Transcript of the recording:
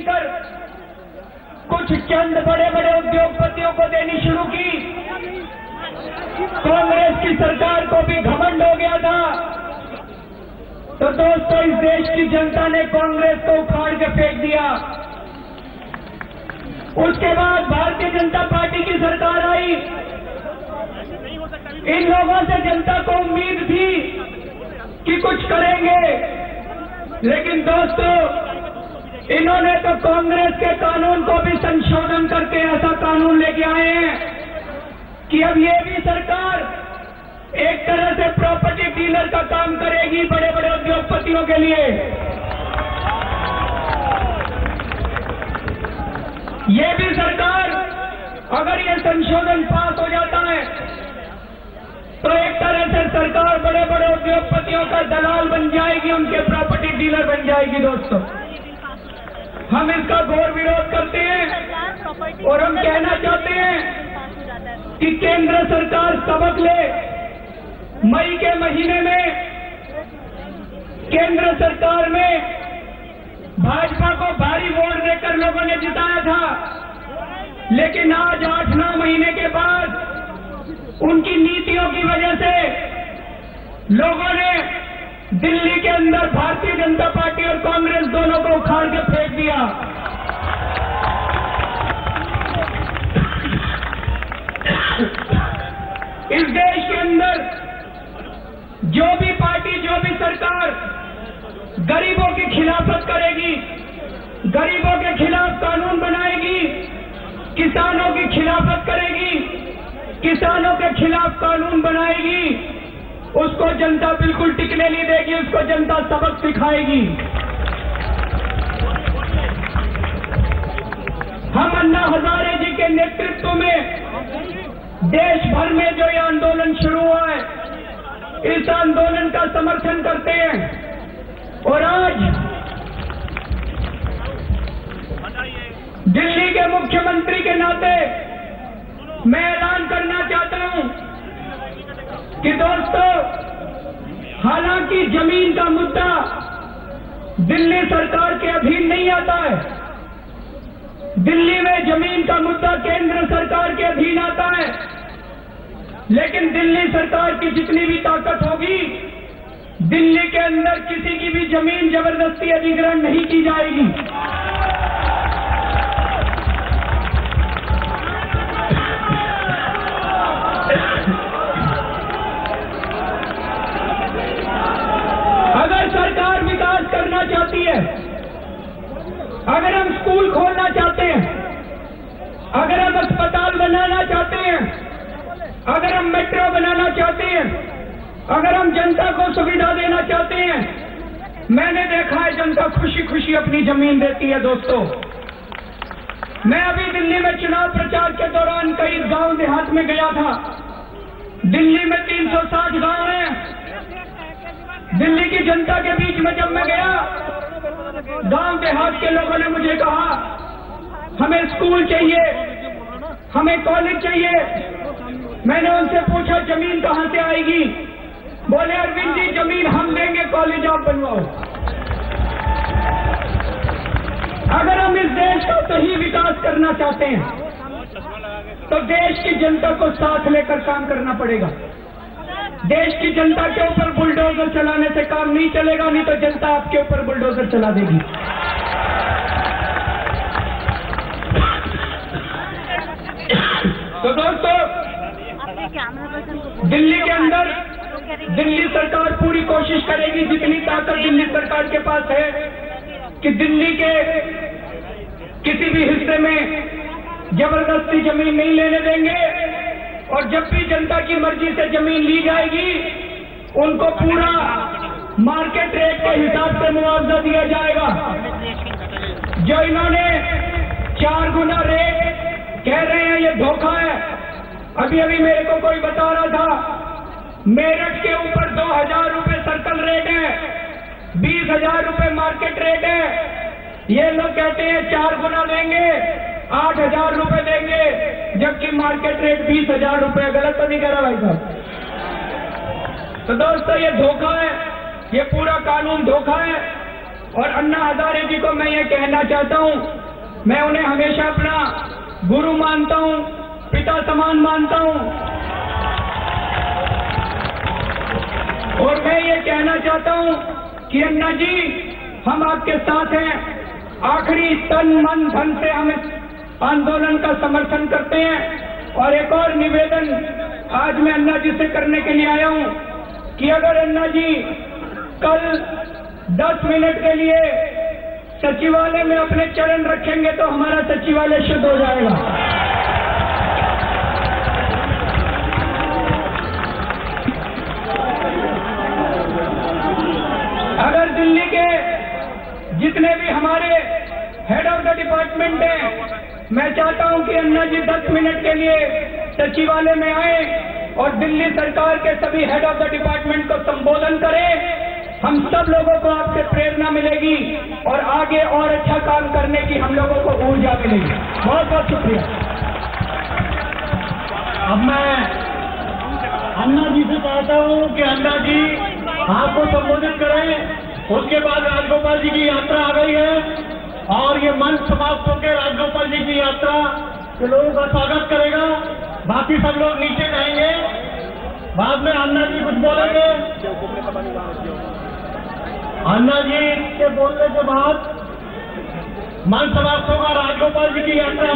छीनकर कुछ चंद बड़े बड़े उद्योगपतियों को देनी शुरू की। कांग्रेस की सरकार को भी घमंड हो गया था। तो दोस्तों, इस देश की जनता ने कांग्रेस को उखाड़ के फेंक दिया। उसके बाद भारतीय जनता पार्टी की सरकार आई। इन लोगों से जनता को उम्मीद थी कि कुछ करेंगे, लेकिन दोस्तों, इन्होंने तो कांग्रेस के कानून को भी संशोधन करके ऐसा कानून लेके आए हैं कि अब ये भी सरकार एक तरह से प्रॉपर्टी डीलर का काम करेगी बड़े बड़े उद्योगपतियों के लिए। ये भी सरकार, अगर ये संशोधन पास हो जाता है तो एक तरह से सरकार बड़े बड़े उद्योगपतियों का दलाल बन जाएगी, उनके प्रॉपर्टी डीलर बन जाएगी। दोस्तों, हम इसका घोर विरोध करते हैं और हम कहना चाहते हैं कि केंद्र सरकार सबक ले। मई के महीने में केंद्र सरकार में भाजपा को भारी वोट देकर लोगों ने जिताया था, लेकिन आज 8-9 महीने के बाद उनकी नीतियों की वजह से लोगों ने दिल्ली के अंदर भारतीय जनता पार्टी और कांग्रेस दोनों को उखाड़ के फेंक दिया। इस देश के अंदर जो भी पार्टी, जो भी सरकार गरीबों की खिलाफत करेगी, गरीबों के खिलाफ कानून बनाएगी, किसानों की खिलाफत करेगी, किसानों के खिलाफ कानून बनाएगी, उसको जनता बिल्कुल टिकने नहीं देगी, उसको जनता सबक सिखाएगी। हम अन्ना हजारे जी के नेतृत्व में देश भर में जो ये आंदोलन शुरू हुआ है, इस आंदोलन का समर्थन करते हैं। और आज दिल्ली के मुख्यमंत्री के नाते मैं ऐलान करना चाहता हूं कि दोस्तों, हालांकि जमीन का मुद्दा दिल्ली सरकार के अधीन नहीं आता है, दिल्ली में जमीन का मुद्दा केंद्र सरकार के अधीन आता है, लेकिन दिल्ली सरकार की जितनी भी ताकत होगी, दिल्ली के अंदर किसी की भी जमीन जबरदस्ती अधिग्रहण नहीं की जाएगी। अगर सरकार विकास करना चाहती है, अगर हम स्कूल खोलना चाहते हैं, अगर हम अस्पताल बनाना चाहते हैं, अगर हम मेट्रो बनाना चाहते हैं, अगर हम जनता को सुविधा देना चाहते हैं, मैंने देखा है जनता खुशी खुशी अपनी जमीन देती है। दोस्तों, मैं अभी दिल्ली में चुनाव प्रचार के दौरान कई गांव देहात में गया था। दिल्ली में 360 गांव हैं। दिल्ली की जनता के बीच में जब मैं गया, गांव देहात के लोगों ने मुझे कहा, हमें स्कूल चाहिए, हमें कॉलेज चाहिए। मैंने उनसे पूछा, जमीन कहां से आएगी? बोले, अरविंद जी, जमीन हम देंगे, कॉलेज आप बनवाओ। अगर हम इस देश का सही विकास करना चाहते हैं तो देश की जनता को साथ लेकर काम करना पड़ेगा। देश की जनता के ऊपर बुलडोजर चलाने से काम नहीं चलेगा, नहीं तो जनता आपके ऊपर बुलडोजर चला देगी। तो दोस्तों, दिल्ली के अंदर दिल्ली सरकार पूरी कोशिश करेगी, जितनी ताकत दिल्ली सरकार के पास है, कि दिल्ली के किसी भी हिस्से में जबरदस्ती जमीन नहीं लेने देंगे, और जब भी जनता की मर्जी से जमीन ली जाएगी, उनको पूरा मार्केट रेट के हिसाब से मुआवजा दिया जाएगा। जो इन्होंने 4 गुना रेट कह रहे हैं, ये धोखा है। अभी अभी मेरे को कोई बता रहा था, मेरठ के ऊपर 2000 रुपए सर्कल रेट है, 20,000 रुपए मार्केट रेट है। ये लोग कहते हैं 4 गुना देंगे, 8,000 रुपए देंगे, जबकि मार्केट रेट 20,000 रुपए। गलत तो नहीं कह रहा भाई साहब? तो दोस्तों, ये धोखा है, ये पूरा कानून धोखा है। और अन्ना हजारे जी को मैं ये कहना चाहता हूं, मैं उन्हें हमेशा अपना गुरु मानता हूं, पिता समान मानता हूं। और मैं ये कहना चाहता हूं कि अन्ना जी, हम आपके साथ हैं। आखिरी तन मन धन से हम इस आंदोलन का समर्थन करते हैं। और एक और निवेदन आज मैं अन्ना जी से करने के लिए आया हूं कि अगर अन्ना जी कल 10 मिनट के लिए सचिवालय में अपने चरण रखेंगे तो हमारा सचिवालय शुद्ध हो जाएगा। अगर दिल्ली के जितने भी हमारे हेड ऑफ द डिपार्टमेंट हैं, मैं चाहता हूं कि अन्ना जी 10 मिनट के लिए सचिवालय में आए और दिल्ली सरकार के सभी हेड ऑफ द डिपार्टमेंट को संबोधन करें। हम सब लोगों को आपसे प्रेरणा मिलेगी और आगे और अच्छा काम करने की हम लोगों को ऊर्जा मिलेगी। बहुत बहुत शुक्रिया। अब मैं अन्ना जी से चाहता हूं कि अन्ना जी आपको संबोधित करें। उसके बाद राजगोपाल जी की यात्रा आ गई है और ये मंच समाप्त होकर राजगोपाल जी की यात्रा के लोगों का स्वागत करेगा। बाकी सब लोग नीचे जाएंगे। बाद में अन्ना जी कुछ बोलेंगे। अन्ना जी के बोलने के बाद मंच समाप्त होगा। राजगोपाल जी की यात्रा